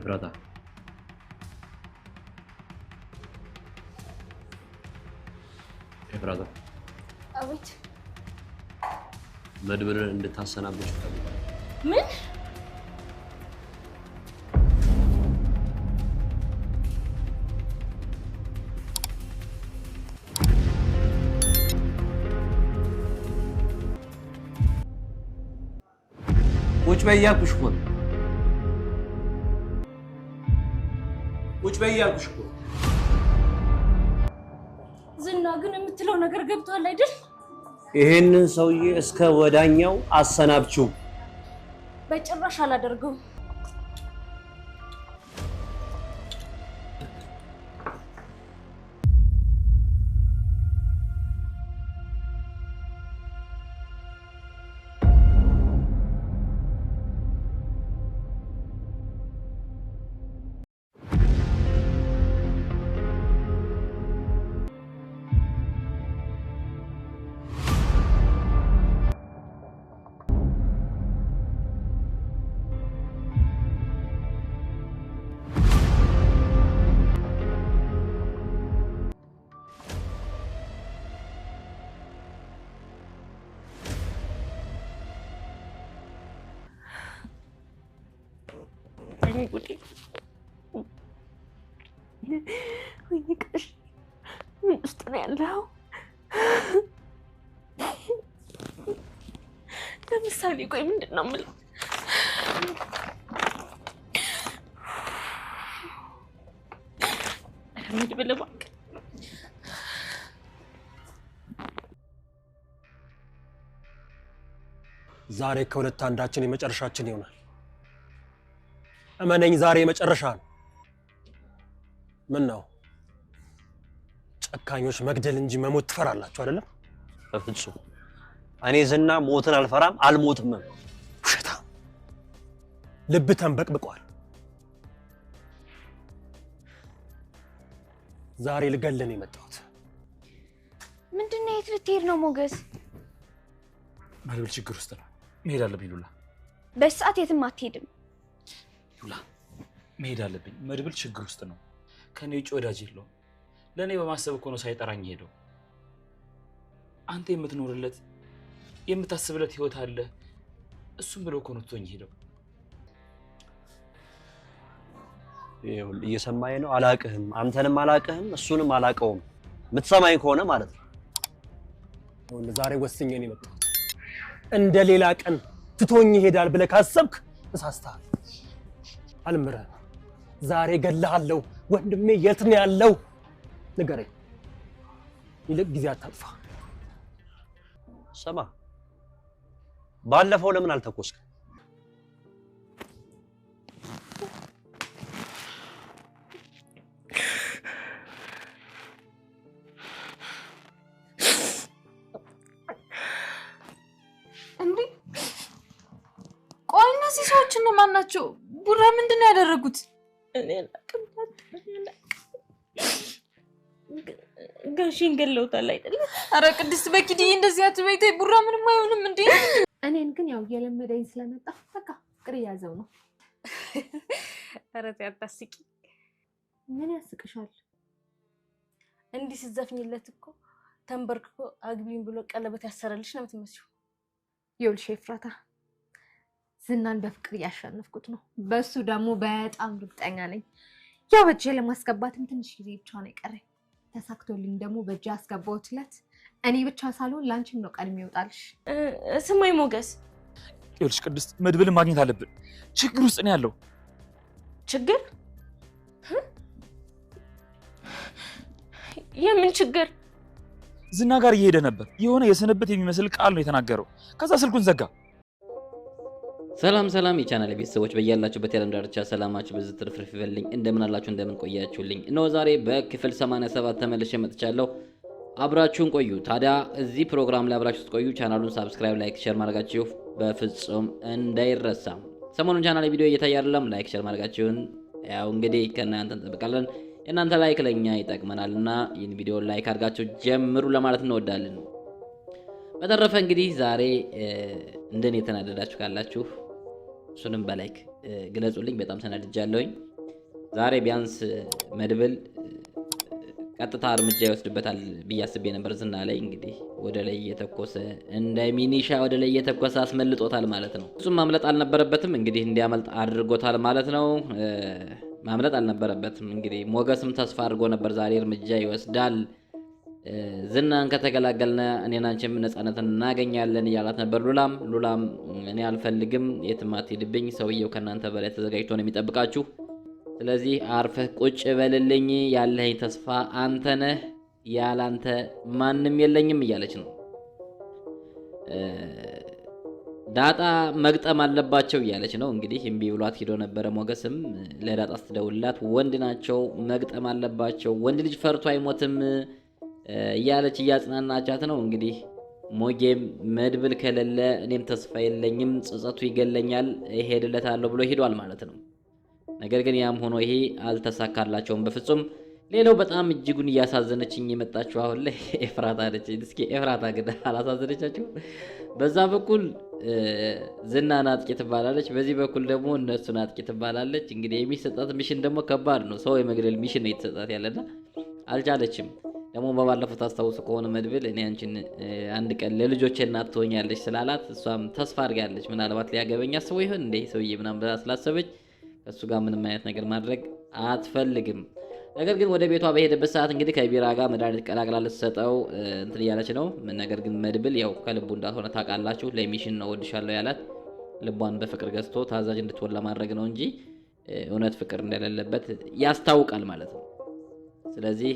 ኤፍራታ ኤፍራታ አቤት መድብልን እንድታሰናብሽ ፈልጋለሁ ምን ቁጭ በይ ያልኩሽ እኮ ቁጭ በይ ያልኩሽ እኮ ዝና ግን የምትለው ነገር ገብቷል አይደል? ይሄንን ሰውዬ እስከ ወዳኛው አሰናብችው። በጭራሽ አላደርገውም። ወይኔ ቀሽ ምን ውስጥ ነው ያለው? ለምሳሌ ቆይ ምንድን ነው የምልህ? መድብል እባክህ ዛሬ ከሁለት አንዳችን የመጨረሻችን ይሆናል። እመነኝ ዛሬ የመጨረሻ ነው። ምን ነው ጨካኞች መግደል እንጂ መሞት ትፈራላችሁ አይደለም? በፍጹም እኔ ዝና ሞትን አልፈራም አልሞትም። ውሸታ ልብ ተንበቅብቋል። ዛሬ ልገልን የመጣሁት። ምንድነው? የት ልትሄድ ነው ሞገስ? መድብል ችግር ውስጥ ነው። መሄድ አለብኝ ሉላ። በሰዓት የትም አትሄድም ሉላ። መሄድ አለብኝ። መድብል ችግር ውስጥ ነው። ከኔ ውጭ ወዳጅ የለውም። ለኔ በማሰብ እኮ ነው ሳይጠራኝ ሄደው። አንተ የምትኖርለት የምታስብለት ህይወት አለ። እሱም ብሎ እኮ ነው ትቶኝ ሄደው። እየሰማኸኝ ነው? አላቅህም፣ አንተንም አላቅህም፣ እሱንም አላቀውም። የምትሰማኝ ከሆነ ማለት ነው። ዛሬ ወስኜ ነው የመጣሁት። እንደ ሌላ ቀን ትቶኝ ይሄዳል ብለህ ካሰብክ ተሳስተሃል። አልምረህም። ዛሬ ገለሃለሁ። ወንድሜ የት ነው ያለው? ንገረኝ። ይልቅ ጊዜ አታጥፋ። ሰማ፣ ባለፈው ለምን አልተኮስክም? እንዴ? ቆይ እነዚህ ሰዎች እነማን ናቸው? ቡራ ምንድን ነው ያደረጉት? እኔ ጋሽን ገለውታል አይደል? አረ ቅድስት በኪድዬ እንደዚህ አትበይ። ተይ ቡራ ምንም አይሆንም እንዴ። እኔን ግን ያው የለመደኝ ስለመጣ በቃ ፍቅር ያዘው ነው። አረ አታስቂ። ምን ያስቅሻል? እንዲህ ስትዘፍኝለት እኮ ተንበርክኮ አግቢኝ ብሎ ቀለበት ያሰረልሽ ነው የምትመስለው። ይኸውልሽ ኤፍራታ፣ ዝናን በፍቅር እያሸነፍኩት ነው። በሱ ደግሞ በጣም እርግጠኛ ነኝ። ያው በእጄ ለማስገባትም ትንሽ ጊዜ ብቻ ነው የቀረኝ። ተሳክቶልኝ ደግሞ በእጄ አስገባሁትለት። እኔ ብቻ ሳልሆን ላንቺም ነው ቀድሜ ይወጣልሽ። ስማኝ ሞገስ፣ ይኸውልሽ ቅድስት፣ መድብልን ማግኘት አለብን። ችግር ውስጥ ነው ያለው። ችግር? የምን ችግር? ዝና ጋር እየሄደ ነበር። የሆነ የስንብት የሚመስል ቃል ነው የተናገረው። ከዛ ስልኩን ዘጋ። ሰላም ሰላም የቻናል ቤተሰቦች በእያላችሁበት የዓለም ዳርቻ ሰላማችሁ ብዙ ትርፍርፍ ይበልኝ። እንደምን አላችሁ? እንደምን ቆያችሁልኝ? እነሆ ዛሬ በክፍል 87 ተመልሼ መጥቻለሁ። አብራችሁን ቆዩ። ታዲያ እዚህ ፕሮግራም ላይ አብራችሁ ስትቆዩ ቻናሉን ሳብስክራይብ፣ ላይክ፣ ሼር ማድረጋችሁ በፍጹም እንዳይረሳ። ሰሞኑን ቻናል ቪዲዮ እየታየ አይደለም። ላይክ፣ ሼር ማድረጋችሁን ያው እንግዲህ ከእናንተ እንጠብቃለን። የእናንተ ላይክ ለኛ ይጠቅመናልና ይህን ቪዲዮ ላይክ አድርጋችሁ ጀምሩ ለማለት እንወዳለን። በተረፈ እንግዲህ ዛሬ እንደኔ ተናደዳችሁ ካላችሁ እሱንም በላይክ ግለጹልኝ። በጣም ተናድጃለሁኝ። ዛሬ ቢያንስ መድብል ቀጥታ እርምጃ ይወስድበታል ብዬ አስቤ ነበር። ዝና ላይ እንግዲህ ወደ ላይ እየተኮሰ እንደ ሚኒሻ ወደ ላይ እየተኮሰ አስመልጦታል ማለት ነው። እሱም ማምለጥ አልነበረበትም እንግዲህ እንዲያመልጥ አድርጎታል ማለት ነው። ማምለጥ አልነበረበትም እንግዲህ ሞገስም ተስፋ አድርጎ ነበር ዛሬ እርምጃ ይወስዳል፣ ዝናን ከተገላገልነ እኔና አንቺም ነፃነትን እናገኛለን እያላት ነበር። ሉላም እኔ አልፈልግም፣ የትም አትሄድብኝ፣ ሰውየው ከእናንተ በላይ ተዘጋጅቶ ነው የሚጠብቃችሁ፣ ስለዚህ አርፈህ ቁጭ በልልኝ፣ ያለኝ ተስፋ አንተ ነህ፣ ያላንተ ማንም የለኝም እያለች ነው። ዳጣ መግጠም አለባቸው እያለች ነው እንግዲህ እምቢ ብሏት ሄዶ ነበረ። ሞገስም ለዳጣ ስትደውልላት ወንድ ናቸው መግጠም አለባቸው፣ ወንድ ልጅ ፈርቶ አይሞትም እያለች እያጽናናቻት ነው። እንግዲህ ሞጌም መድብል ከሌለ እኔም ተስፋ የለኝም፣ ጸጸቱ ይገለኛል፣ እሄድለታለሁ ብሎ ሄዷል ማለት ነው። ነገር ግን ያም ሆኖ ይሄ አልተሳካላቸውም በፍጹም። ሌላው በጣም እጅጉን እያሳዘነችኝ የመጣችው አሁን ላይ ኤፍራታ ነች። እስኪ ኤፍራታ ግን አላሳዘነቻችሁ? በዛ በኩል ዝናን አጥቂ ትባላለች፣ በዚህ በኩል ደግሞ እነሱን አጥቂ ትባላለች። እንግዲህ የሚሰጣት ሚሽን ደግሞ ከባድ ነው። ሰው የመግደል ሚሽን ነው የተሰጣት ያለና አልቻለችም። ደግሞ በባለፈው ታስታውሱ ከሆነ መድብል እኔ አንቺን አንድ ቀን ለልጆቼ እናት ትሆኛለች ስላላት እሷም ተስፋ አድርጋለች። ምናልባት ሊያገበኝ አስቦ ይሆን እንዴ ሰውዬ ምናምን ብላ ስላሰበች ከሱ ጋር ምንም አይነት ነገር ማድረግ አትፈልግም። ነገር ግን ወደ ቤቷ በሄደበት ሰዓት እንግዲህ ከቢራ ጋር መድኃኒት ቀላቅላ ልትሰጠው እንትን እያለች ነው። ነገር ግን መድብል ያው ከልቡ እንዳልሆነ ታውቃላችሁ። ለሚሽን ነው ወድሻለሁ ያላት ልቧን በፍቅር ገዝቶ ታዛዥ እንድትሆን ለማድረግ ነው እንጂ እውነት ፍቅር እንደሌለበት ያስታውቃል ማለት ነው። ስለዚህ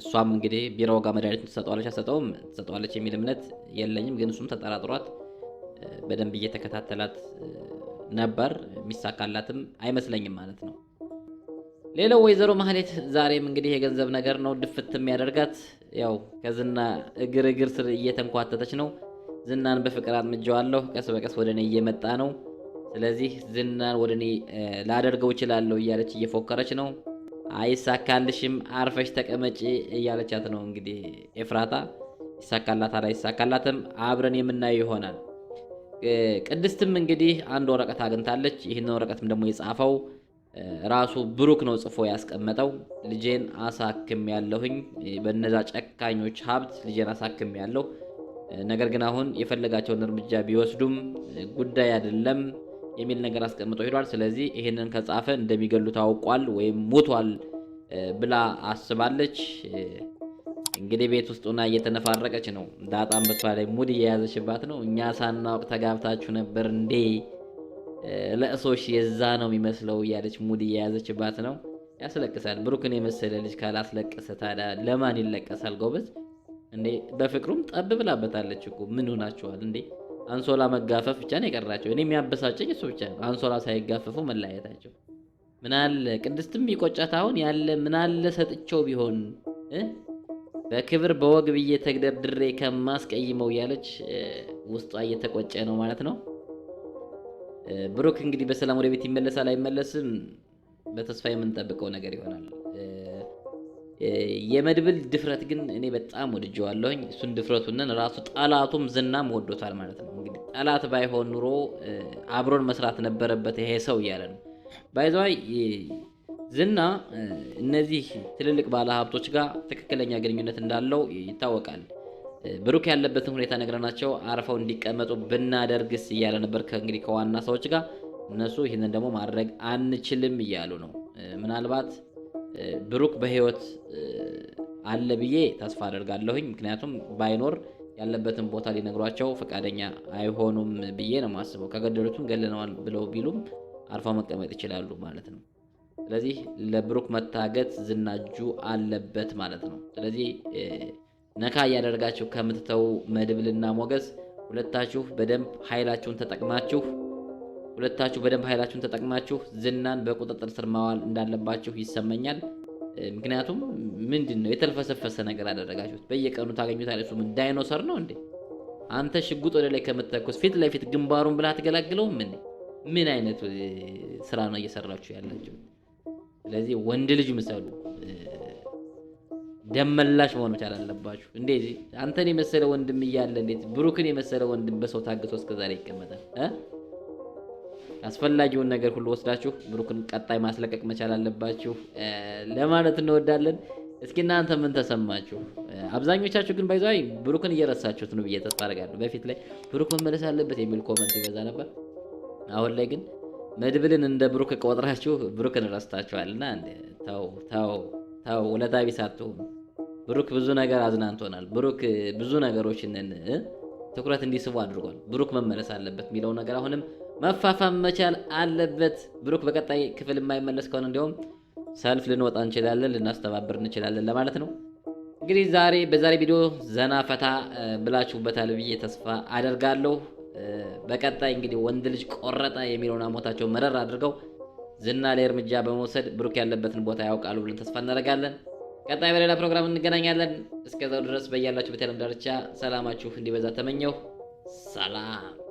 እሷም እንግዲህ ቢራው ጋር መድኃኒት ትሰጠዋለች አትሰጠውም ትሰጠዋለች የሚል እምነት የለኝም። ግን እሱም ተጠራጥሯት በደንብ እየተከታተላት ነበር። የሚሳካላትም አይመስለኝም ማለት ነው። ሌላው ወይዘሮ ማህሌት ዛሬም እንግዲህ የገንዘብ ነገር ነው ድፍት የሚያደርጋት። ያው ከዝና እግር ስር እየተንኳተተች ነው። ዝናን በፍቅር አጥምጄዋለሁ፣ ቀስ በቀስ ወደ እኔ እየመጣ ነው፣ ስለዚህ ዝናን ወደ እኔ ላደርገው እችላለሁ እያለች እየፎከረች ነው። አይሳካልሽም፣ አርፈሽ ተቀመጪ እያለቻት ነው እንግዲህ ኤፍራታ። ይሳካላታል አይሳካላትም አብረን የምናየው ይሆናል። ቅድስትም እንግዲህ አንድ ወረቀት አግኝታለች። ይህን ወረቀትም ደግሞ የጻፈው ራሱ ብሩክ ነው ጽፎ ያስቀመጠው። ልጄን አሳክም ያለሁኝ በነዛ ጨካኞች ሀብት ልጄን አሳክም ያለሁ፣ ነገር ግን አሁን የፈለጋቸውን እርምጃ ቢወስዱም ጉዳይ አይደለም የሚል ነገር አስቀምጦ ሄዷል። ስለዚህ ይሄንን ከጻፈ እንደሚገሉ ታውቋል ወይም ሞቷል ብላ አስባለች። እንግዲህ ቤት ውስጥ ሆና እየተነፋረቀች ነው። ዳጣም በሷ ላይ ሙድ እየያዘችባት ነው። እኛ ሳናውቅ ተጋብታችሁ ነበር እንዴ? ለእሶሽ የዛ ነው የሚመስለው እያለች ሙድ እየያዘችባት ነው። ያስለቅሳል። ብሩክን የመሰለ ልጅ ካላስለቀሰ ታዲያ ለማን ይለቀሳል? ጎበዝ እንዴ! በፍቅሩም ጠብ ብላበታለች እኮ። ምን ሆናችኋል እንዴ? አንሶላ መጋፈፍ ብቻ ነው የቀራቸው። እኔ የሚያበሳጨኝ እሱ ብቻ ነው፣ አንሶላ ሳይጋፈፉ መለያየታቸው። ምናለ ቅድስትም ይቆጫት አሁን ያለ ምናለ ሰጥቸው ቢሆን በክብር በወግ ብዬ ተግደርድሬ ከማስቀይመው ያለች ውስጧ እየተቆጨ ነው ማለት ነው። ብሩክ እንግዲህ በሰላም ወደ ቤት ይመለሳል አይመለስም በተስፋ የምንጠብቀው ነገር ይሆናል። የመድብል ድፍረት ግን እኔ በጣም ወድጄዋለሁኝ። እሱን ድፍረቱን ራሱ ጠላቱም ዝናም ወዶታል ማለት ነው። እንግዲህ ጠላት ባይሆን ኑሮ አብሮን መስራት ነበረበት ይሄ ሰው እያለ ነው። ባይዘዋይ ዝና እነዚህ ትልልቅ ባለሀብቶች ጋር ትክክለኛ ግንኙነት እንዳለው ይታወቃል። ብሩክ ያለበትን ሁኔታ ነግረናቸው አርፈው እንዲቀመጡ ብናደርግስ እያለ ነበር ከእንግዲህ ከዋና ሰዎች ጋር። እነሱ ይህንን ደግሞ ማድረግ አንችልም እያሉ ነው። ምናልባት ብሩክ በህይወት አለ ብዬ ተስፋ አደርጋለሁኝ። ምክንያቱም ባይኖር ያለበትን ቦታ ሊነግሯቸው ፈቃደኛ አይሆኑም ብዬ ነው የማስበው። ከገደሉትም ገለነዋል ብለው ቢሉም አርፈው መቀመጥ ይችላሉ ማለት ነው። ስለዚህ ለብሩክ መታገት ዝናጁ አለበት ማለት ነው። ስለዚህ ነካ እያደረጋችሁ ከምትተው መድብልና ሞገስ ሁለታችሁ በደንብ ኃይላችሁን ተጠቅማችሁ ዝናን በቁጥጥር ስር ማዋል እንዳለባችሁ ይሰማኛል። ምክንያቱም ምንድነው የተልፈሰፈሰ ነገር አደረጋችሁት። በየቀኑ ታገኙታላችሁ። ምን ዳይኖሰር ነው እንዴ? አንተ ሽጉጥ ወደ ላይ ከምትተኩስ ፊት ለፊት ግንባሩን ብላ አትገላግለውም እንዴ? ምን አይነት ስራ ነው እየሰራችሁ ያላችሁ? ስለዚህ ወንድ ልጅ ምሰሉ፣ ደመላሽ መሆን መቻል አለባችሁ። እንደዚህ አንተን የመሰለ ወንድም እያለ እንዴት ብሩክን የመሰለ ወንድም በሰው ታግቶ እስከዛሬ ይቀመጣል? አስፈላጊውን ነገር ሁሉ ወስዳችሁ ብሩክን ቀጣይ ማስለቀቅ መቻል አለባችሁ ለማለት እንወዳለን። እስኪ እናንተ ምን ተሰማችሁ? አብዛኞቻችሁ ግን ባይዛይ ብሩክን እየረሳችሁት ነው ብዬ ተስፋ አደርጋለሁ። በፊት ላይ ብሩክ መመለስ አለበት የሚል ኮመንት ይበዛ ነበር። አሁን ላይ ግን መድብልን እንደ ብሩክ ቆጥራችሁ ብሩክን ረስታችኋልና ተው ውለታ ቢስ አትሁኑ። ብሩክ ብዙ ነገር አዝናንቶናል። ብሩክ ብዙ ነገሮችን ትኩረት እንዲስቡ አድርጓል። ብሩክ መመለስ አለበት የሚለው ነገር አሁንም መፋፋም መቻል አለበት። ብሩክ በቀጣይ ክፍል የማይመለስ ከሆነ እንዲያውም ሰልፍ ልንወጣ እንችላለን፣ ልናስተባብር እንችላለን ለማለት ነው። እንግዲህ በዛሬ ቪዲዮ ዘና ፈታ ብላችሁበታል ብዬ ተስፋ አደርጋለሁ። በቀጣይ እንግዲህ ወንድ ልጅ ቆረጠ የሚለውን አሞታቸው መረር አድርገው ዝና ላይ እርምጃ በመውሰድ ብሩክ ያለበትን ቦታ ያውቃሉ ብለን ተስፋ እናደርጋለን። ቀጣይ በሌላ ፕሮግራም እንገናኛለን። እስከዛው ድረስ በያላችሁበት የዓለም ዳርቻ ሰላማችሁ እንዲበዛ ተመኘሁ። ሰላም